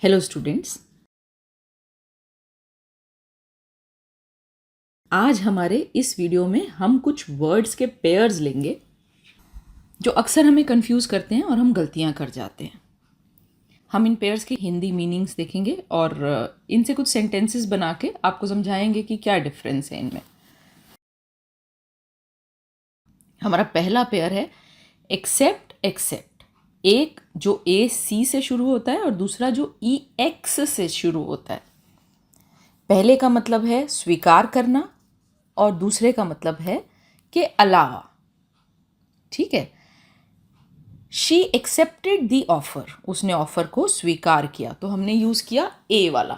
Hello students, आज हमारे इस वीडियो में हम कुछ वर्ड्स के पेयर्स लेंगे जो अक्सर हमें कंफ्यूज करते हैं और हम गलतियां कर जाते हैं। हम इन पेयर्स की हिंदी मीनिंग्स देखेंगे और इनसे कुछ सेंटेंसेस बना के आपको समझाएंगे कि क्या डिफरेंस है इनमें। हमारा पहला पेयर है एक्सेप्ट एक्सेप्ट। एक जो ए सी से शुरू होता है और दूसरा जो ई एक्स से शुरू होता है। पहले का मतलब है स्वीकार करना और दूसरे का मतलब है के अलावा। ठीक है। शी एक्सेप्टेड द ऑफर, उसने ऑफर को स्वीकार किया, तो हमने यूज किया ए वाला।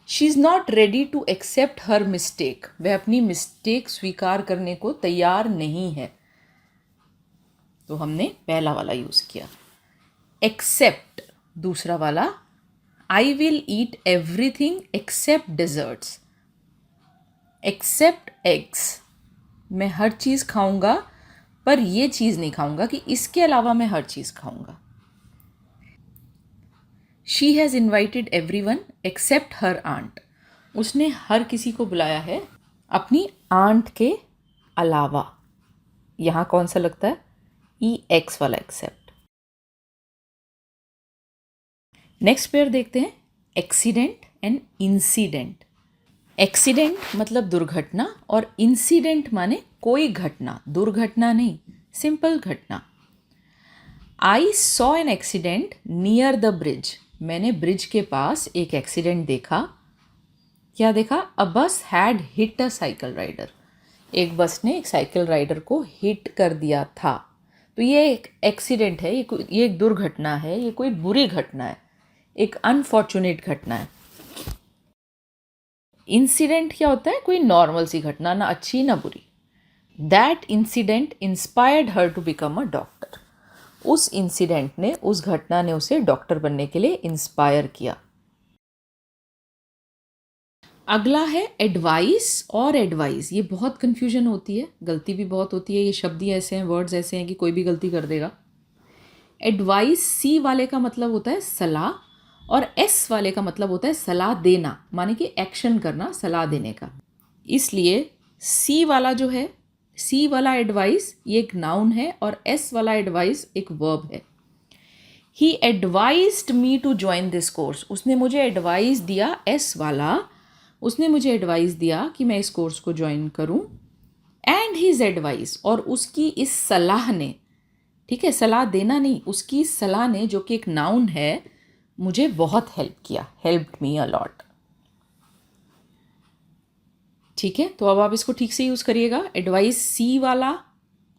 She is not ready to accept her mistake, वह अपनी मिस्टेक स्वीकार करने को तैयार नहीं है, तो हमने पहला वाला यूज किया। एक्सेप्ट दूसरा वाला, I will eat everything except desserts. Except eggs, मैं हर चीज़ खाऊंगा पर ये चीज़ नहीं खाऊंगा कि इसके अलावा मैं हर चीज़ खाऊंगा। She has invited everyone except her aunt, उसने हर किसी को बुलाया है अपनी आंट के अलावा। यहाँ कौन सा लगता है? ई एक्स वाला एक्सेप्ट। नेक्स्ट पेयर देखते हैं, एक्सीडेंट एंड इंसिडेंट। एक्सीडेंट मतलब दुर्घटना और इंसिडेंट माने कोई घटना, दुर्घटना नहीं, सिंपल घटना। I saw an accident near the bridge, मैंने ब्रिज के पास एक एक्सीडेंट देखा। क्या देखा? A bus had hit a cycle rider, एक बस ने एक साइकिल राइडर को हिट कर दिया था। तो ये एक एक्सीडेंट है, ये एक दुर्घटना है, ये कोई बुरी घटना है, एक अनफॉर्चुनेट घटना है। इंसिडेंट क्या होता है? कोई नॉर्मल सी घटना, ना अच्छी ना बुरी। That incident inspired her to become a doctor, उस इंसिडेंट ने, उस घटना ने उसे डॉक्टर बनने के लिए इंस्पायर किया। अगला है एडवाइस और एडवाइस। ये बहुत कंफ्यूजन होती है, गलती भी बहुत होती है। ये शब्द ही ऐसे हैं, वर्ड्स ऐसे हैं कि कोई भी गलती कर देगा। एडवाइस सी वाले का मतलब होता है सलाह और एस वाले का मतलब होता है सलाह देना, माने कि एक्शन करना, सलाह देने का। इसलिए सी वाला जो है, सी वाला एडवाइस ये एक नाउन है और एस वाला एडवाइस एक वर्ब है। He advised me to join this course, उसने मुझे एडवाइस दिया, एस वाला, उसने मुझे एडवाइस दिया कि मैं इस कोर्स को ज्वाइन करूं। एंड हिज एडवाइस, और उसकी इस सलाह ने, ठीक है, सलाह देना नहीं, उसकी सलाह ने जो कि एक नाउन है, मुझे बहुत हेल्प किया, हेल्प्ड मी अ लॉट। ठीक है, तो अब आप इसको ठीक से यूज़ करिएगा। एडवाइस सी वाला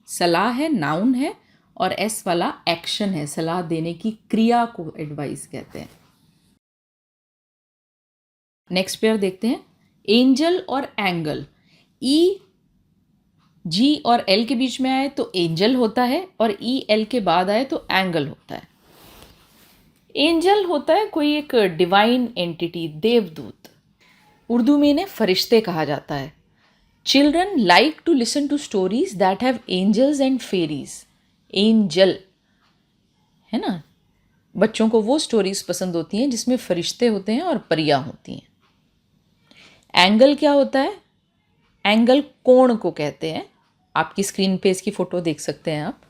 सलाह है, नाउन है, और एस वाला एक्शन है, सलाह देने की क्रिया को एडवाइस कहते हैं। नेक्स्ट पेयर देखते हैं, एंजल और एंगल। ई जी और एल के बीच में आए तो एंजल होता है और ई एल के बाद आए तो एंगल होता है। एंजल होता है कोई एक डिवाइन एंटिटी, देवदूत। उर्दू में इन्हें फरिश्ते कहा जाता है। Children like to listen to stories that have angels and fairies. Angel है ना, बच्चों को वो स्टोरीज पसंद होती हैं जिसमें फरिश्ते होते हैं और परियां होती हैं। एंगल क्या होता है? एंगल कोण को कहते हैं। आपकी स्क्रीन पे इसकी फोटो देख सकते हैं आप।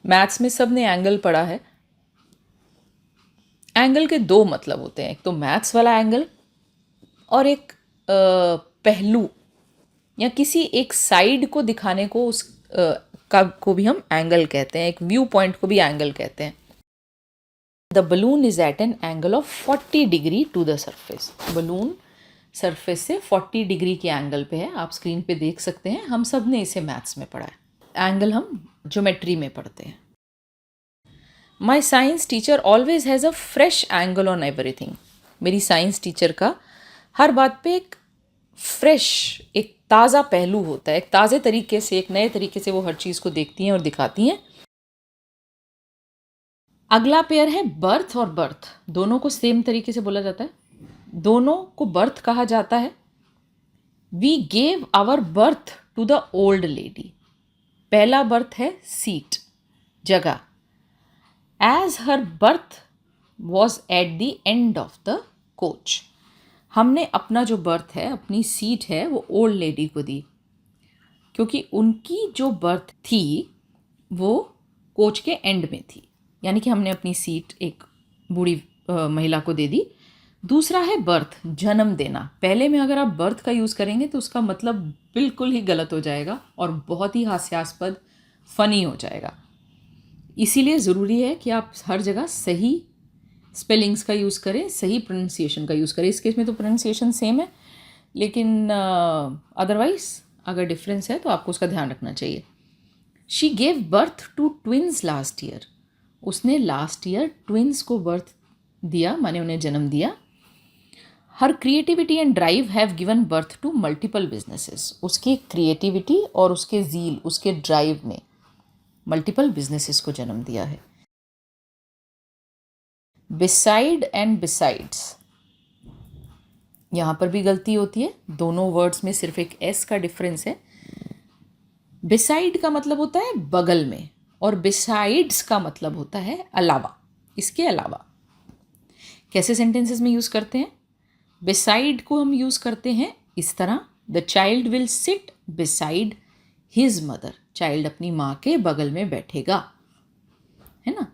मैथ्स में सब ने एंगल पढ़ा है। एंगल के दो मतलब होते हैं, एक तो मैथ्स वाला एंगल और एक पहलू या किसी एक साइड को दिखाने को, उस का को भी हम एंगल कहते हैं, एक व्यू पॉइंट को भी एंगल कहते हैं। The balloon is at an angle of 40 degree to the surface. Balloon surface से 40 डिग्री के एंगल पे है, आप स्क्रीन पे देख सकते हैं। हम सब ने इसे मैथ्स में पढ़ा है, एंगल हम ज्योमेट्री में पढ़ते हैं। माई science teacher always has a fresh angle on everything. मेरी साइंस टीचर का हर बात पे एक फ्रेश, एक ताज़ा पहलू होता है, एक ताज़े तरीके से, एक नए तरीके से वो हर चीज़ को देखती हैं और दिखाती हैं। अगला पेयर है बर्थ और बर्थ। दोनों को सेम तरीके से बोला जाता है, दोनों को बर्थ कहा जाता है। We gave our berth to the old lady. पहला बर्थ है सीट, जगह। As her berth was at the end of the coach. हमने अपना जो बर्थ है, अपनी सीट है, वो ओल्ड लेडी को दी, क्योंकि उनकी जो बर्थ थी वो कोच के एंड में थी, यानी कि हमने अपनी सीट एक बूढ़ी महिला को दे दी। दूसरा है बर्थ, जन्म देना। पहले में अगर आप बर्थ का यूज़ करेंगे तो उसका मतलब बिल्कुल ही गलत हो जाएगा और बहुत ही हास्यास्पद, फ़नी हो जाएगा। इसीलिए ज़रूरी है कि आप हर जगह सही स्पेलिंग्स का यूज़ करें, सही प्रोनाउंसिएशन का यूज़ करें। इस केस में तो प्रोनाउंसिएशन सेम है, लेकिन अदरवाइज अगर डिफरेंस है तो आपको उसका ध्यान रखना चाहिए। She gave birth to twins last year. उसने लास्ट ईयर ट्विन्स को बर्थ दिया, माने उन्हें जन्म दिया। Her creativity and drive have given birth to multiple businesses. उसकी क्रिएटिविटी और उसके ज़ील, उसके ड्राइव ने मल्टीपल बिजनेसेस को जन्म दिया है। बिसाइड एंड बिसाइड्स, यहाँ पर भी गलती होती है। दोनों वर्ड्स में सिर्फ एक एस का डिफरेंस है। बिसाइड का मतलब होता है बगल में और बिसाइड्स का मतलब होता है अलावा, इसके अलावा। कैसे सेंटेंसेस में यूज़ करते हैं? बिसाइड को हम यूज़ करते हैं इस तरह, the child will sit beside his mother. Child अपनी माँ के बगल में बैठेगा, है ना।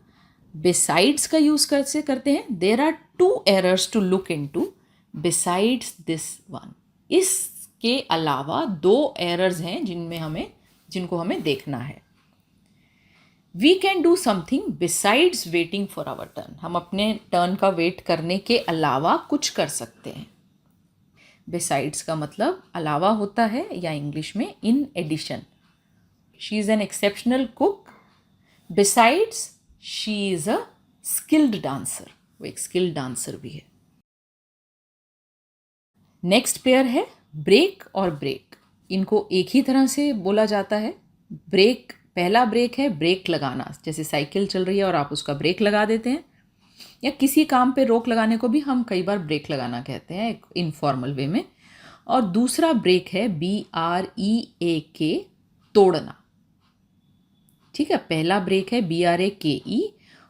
बिसाइड्स का यूज़ कैसे करते हैं? There are 2 errors to look into besides this one. इसके अलावा 2 एरर्स हैं जिनको हमें देखना है। We can do something besides waiting for our turn. हम अपने टर्न का वेट करने के अलावा कुछ कर सकते हैं। बिसाइड्स का मतलब अलावा होता है, या इंग्लिश में in addition. She is an exceptional cook, besides she is a skilled dancer. वो एक स्किल्ड डांसर भी है। नेक्स्ट पेयर है ब्रेक और ब्रेक। इनको एक ही तरह से बोला जाता है। ब्रेक, पहला ब्रेक है ब्रेक लगाना, जैसे साइकिल चल रही है और आप उसका ब्रेक लगा देते हैं, या किसी काम पे रोक लगाने को भी हम कई बार ब्रेक लगाना कहते हैं एक इनफॉर्मल वे में। और दूसरा ब्रेक है BREAK, तोड़ना। ठीक है, पहला ब्रेक है BRAKE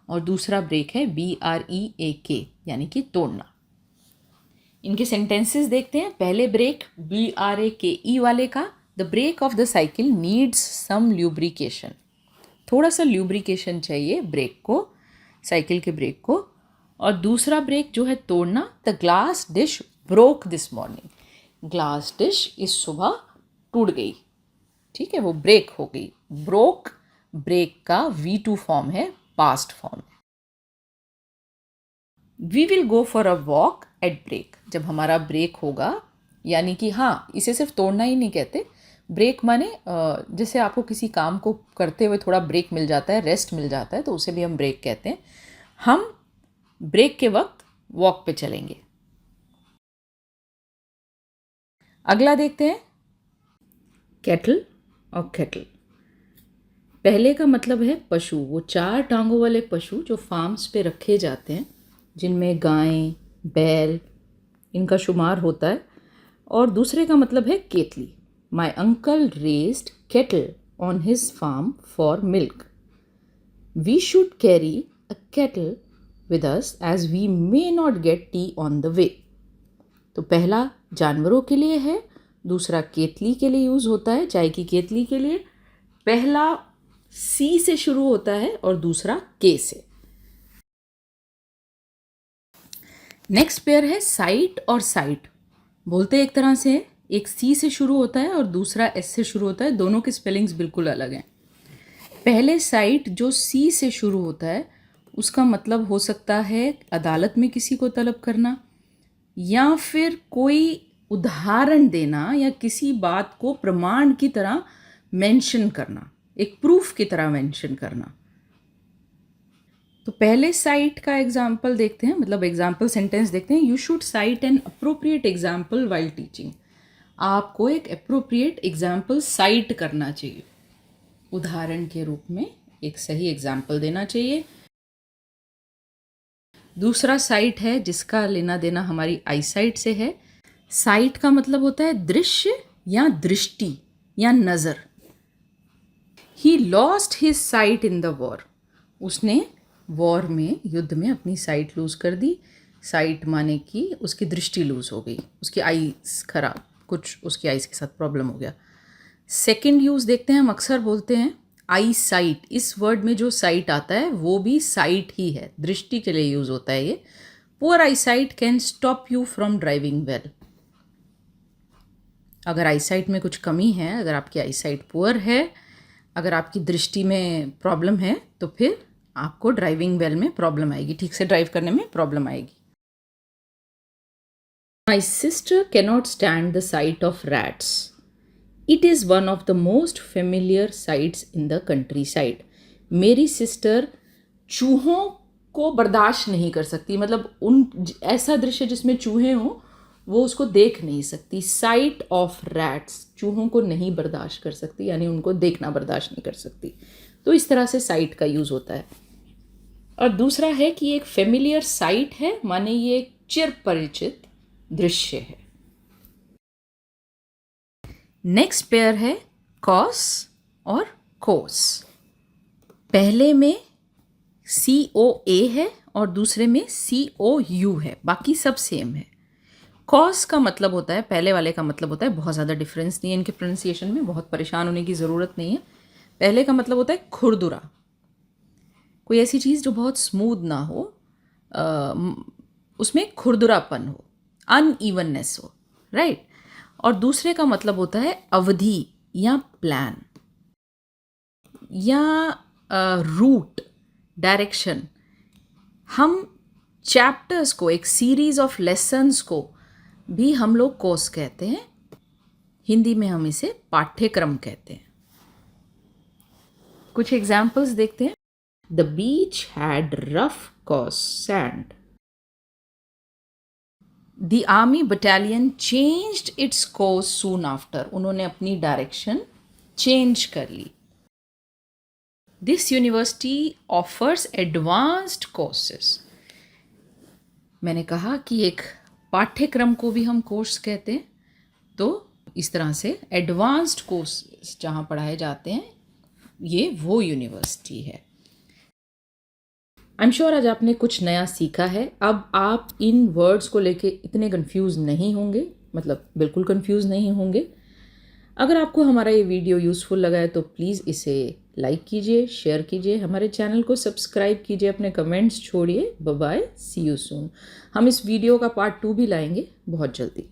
और दूसरा ब्रेक है BREAK, यानी कि तोड़ना। इनके सेंटेंसेस देखते हैं। पहले ब्रेक BRAKE वाले का, the brake of the cycle needs some lubrication. थोड़ा सा ल्यूब्रिकेशन चाहिए ब्रेक को, साइकिल के ब्रेक को। और दूसरा ब्रेक जो है तोड़ना, the glass dish broke this morning. Glass dish इस सुबह टूट गई। ठीक है, वो ब्रेक हो गई। ब्रोक ब्रेक का V2 फॉर्म है, पास्ट फॉर्म है। We will go for a walk at break. जब हमारा ब्रेक होगा, यानी कि हाँ, इसे सिर्फ तोड़ना ही नहीं कहते। ब्रेक माने जैसे आपको किसी काम को करते हुए थोड़ा ब्रेक मिल जाता है, रेस्ट मिल जाता है, तो उसे भी हम ब्रेक कहते हैं। हम ब्रेक के वक्त वॉक पे चलेंगे। अगला देखते हैं, कैटल और केटल। पहले का मतलब है पशु, वो 4 टांगों वाले पशु जो फार्म्स पे रखे जाते हैं, जिनमें गायें, बैल, इनका शुमार होता है। और दूसरे का मतलब है केतली। My uncle raised cattle on his farm for milk. We should carry a kettle with us as we may not get tea on the way. तो पहला जानवरों के लिए है, दूसरा केतली के लिए यूज़ होता है, चाय की केतली के लिए। पहला C से शुरू होता है और दूसरा K से। नेक्स्ट पेयर है साइट और साइट। बोलते एक तरह से, एक C से शुरू होता है और दूसरा S से शुरू होता है। दोनों के स्पेलिंग्स बिल्कुल अलग हैं। पहले साइट जो C से शुरू होता है, उसका मतलब हो सकता है अदालत में किसी को तलब करना, या फिर कोई उदाहरण देना, या किसी बात को प्रमाण की तरह मेंशन करना, एक प्रूफ की तरह मेंशन करना। तो पहले साइट का एग्जाम्पल देखते हैं, मतलब एग्जाम्पल सेंटेंस देखते हैं। You should site an appropriate example while teaching. आपको एक अप्रोप्रिएट एग्जाम्पल साइट करना चाहिए, उदाहरण के रूप में एक सही एग्जाम्पल देना चाहिए। दूसरा साइट है जिसका लेना देना हमारी आई साइट से है। साइट का मतलब होता है दृश्य या दृष्टि या नज़र। He lost his site in the war. उसने वॉर में, युद्ध में अपनी साइट लूज़ कर दी। साइट माने कि उसकी दृष्टि लूज़ हो गई, उसकी आईज खराब, कुछ उसकी आईज के साथ प्रॉब्लम हो गया। सेकंड यूज़ देखते हैं, हम अक्सर बोलते हैं आई साइट। इस वर्ड में जो साइट आता है वो भी साइट ही है, दृष्टि के लिए यूज़ होता है ये। Poor I site can stop you from driving well. अगर आई साइट में कुछ कमी है, अगर आपकी आई साइट पुअर है, अगर आपकी दृष्टि में प्रॉब्लम है, तो फिर आपको ड्राइविंग वेल में प्रॉब्लम आएगी, ठीक से ड्राइव करने में प्रॉब्लम आएगी। My sister cannot stand the site of rats. It is one of the most familiar sites in the country side. मेरी सिस्टर चूहों को बर्दाश्त नहीं कर सकती, मतलब ऐसा दृश्य जिसमें चूहे हों वो उसको देख नहीं सकती। साइट ऑफ रैट्स, चूहों को नहीं बर्दाश्त कर सकती, यानी उनको देखना बर्दाश्त नहीं कर सकती। तो इस तरह से साइट का यूज़ होता है। और दूसरा है कि एक फेमिलियर साइट है, माने ये एक चिर परिचित दृश्य है। नेक्स्ट पेयर है कॉस और कोस। पहले में COA है और दूसरे में COU है, बाकी सब सेम है। कॉस का मतलब होता है, पहले वाले का मतलब होता है, बहुत ज़्यादा डिफरेंस नहीं है इनके प्रोनाउंसिएशन में, बहुत परेशान होने की ज़रूरत नहीं है। पहले का मतलब होता है खुरदुरा, कोई ऐसी चीज़ जो बहुत स्मूथ ना हो, उसमें खुरदुरापन हो, अनइवननेस हो, राइट। और दूसरे का मतलब होता है अवधि या प्लान या रूट, डायरेक्शन। हम चैप्टर्स को, एक सीरीज ऑफ लेसन्स को भी हम लोग कोर्स कहते हैं, हिंदी में हम इसे पाठ्यक्रम कहते हैं। कुछ एग्जाम्पल्स देखते हैं। The beach had rough coarse sand. The army battalion changed its course soon after. उन्होंने अपनी डायरेक्शन चेंज कर ली। This university offers advanced courses. मैंने कहा कि एक पाठ्यक्रम को भी हम कोर्स कहते हैं, तो इस तरह से एडवांस्ड कोर्स जहाँ पढ़ाए जाते हैं, ये वो यूनिवर्सिटी है। आई एम श्योर आज आपने कुछ नया सीखा है। अब आप इन वर्ड्स को लेके इतने कंफ्यूज नहीं होंगे, मतलब बिल्कुल कंफ्यूज नहीं होंगे। अगर आपको हमारा ये वीडियो यूज़फुल लगा है तो प्लीज़ इसे लाइक कीजिए, शेयर कीजिए, हमारे चैनल को सब्सक्राइब कीजिए, अपने कमेंट्स छोड़िए। Bye bye, see you soon. हम इस वीडियो का पार्ट 2 भी लाएंगे बहुत जल्दी।